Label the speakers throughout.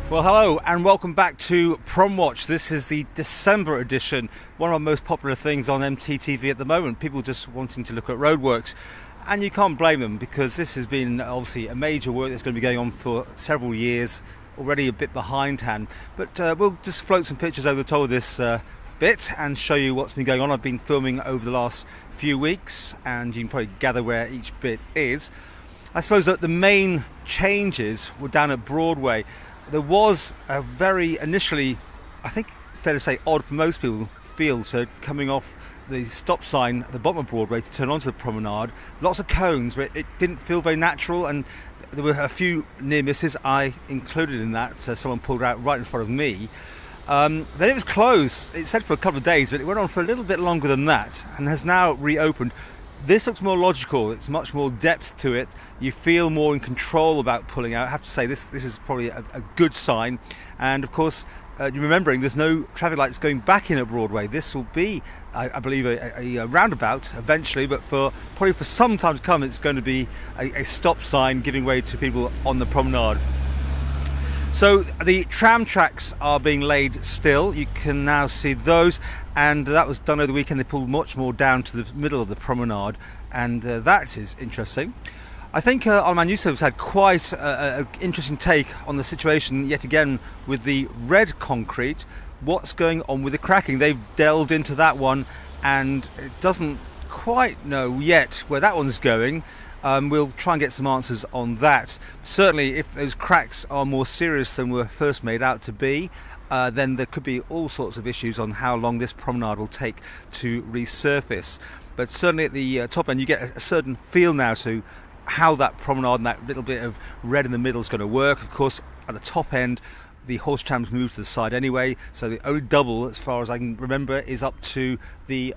Speaker 1: Well, hello and welcome back to Prom Watch. This is the December edition, one of our most popular things on PMC-TV at the moment, people just wanting to look at roadworks. And you can't blame them because this has been obviously a major work that's going to be going on for several years, already a bit behindhand. But we'll just float some pictures over the top of this bit and show you what's been going on. I've been filming over the last few weeks and you can probably gather where each bit is. I suppose that the main changes were down at Broadway. There was a very initially, I think fair to say, odd for most people feel, so coming off the stop sign at the bottom of Broadway to turn onto the promenade, lots of cones, but it didn't feel very natural, and there were a few near misses, I included in that, so someone pulled out right in front of me. Then it was closed, it said for a couple of days, but it went on for a little bit longer than that and has now reopened. This looks more logical, it's much more depth to it, you feel more in control about pulling out. I have to say this is probably a good sign, and of course you're remembering there's no traffic lights going back in at Broadway. This will be, I believe, a roundabout eventually, but probably for some time to come it's going to be a stop sign giving way to people on the promenade. So the tram tracks are being laid still, you can now see those, and that was done over the weekend. They pulled much more down to the middle of the promenade, and that is interesting. I think Alman Yusuf's had quite an interesting take on the situation yet again with the red concrete. What's going on with the cracking? They've delved into that one and it doesn't quite know yet where that one's going. We'll try and get some answers on that. Certainly if those cracks are more serious than were first made out to be, then there could be all sorts of issues on how long this promenade will take to resurface. But certainly at the top end you get a certain feel now to how that promenade and that little bit of red in the middle is going to work. Of course at the top end the horse trams move to the side anyway, so the only double as far as I can remember is up to the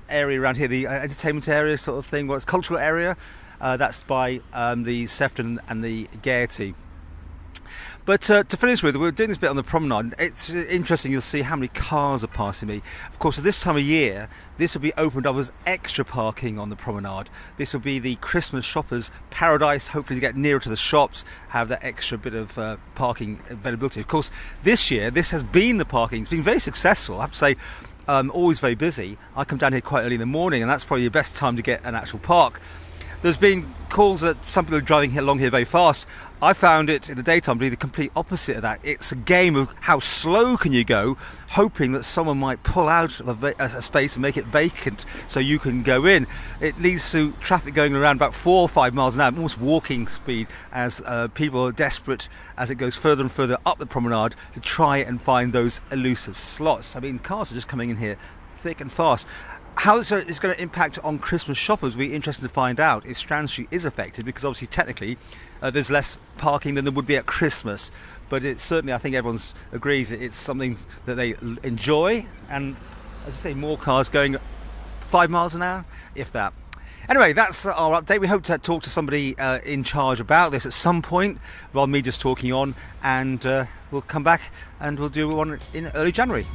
Speaker 1: area around here, the entertainment area sort of thing, well, it's cultural area. That's by the Sefton and the Gaiety. But to finish with, we're doing this bit on the promenade. It's interesting, you'll see how many cars are passing me. Of course, at this time of year, this will be opened up as extra parking on the promenade. This will be the Christmas shoppers' paradise, hopefully to get nearer to the shops, have that extra bit of parking availability. Of course, this year, this has been the parking. It's been very successful, I have to say. Always very busy. I come down here quite early in the morning, and that's probably the best time to get an actual park. There's been calls that some people are driving along here very fast. I found it in the daytime to be the complete opposite of that. It's a game of how slow can you go, hoping that someone might pull out of a space and make it vacant so you can go in. It leads to traffic going around about 4 or 5 miles an hour, almost walking speed, as people are desperate as it goes further and further up the promenade to try and find those elusive slots. I mean, cars are just coming in here thick and fast. How it's going to impact on Christmas shoppers will be interesting to find out. If Strand Street is affected, because obviously technically there's less parking than there would be at Christmas, but it's certainly, I think everyone agrees, it's something that they enjoy, and as I say, more cars going 5 miles an hour, if that. Anyway, that's our update. We hope to talk to somebody in charge about this at some point, rather than me just talking on, and we'll come back and we'll do one in early January.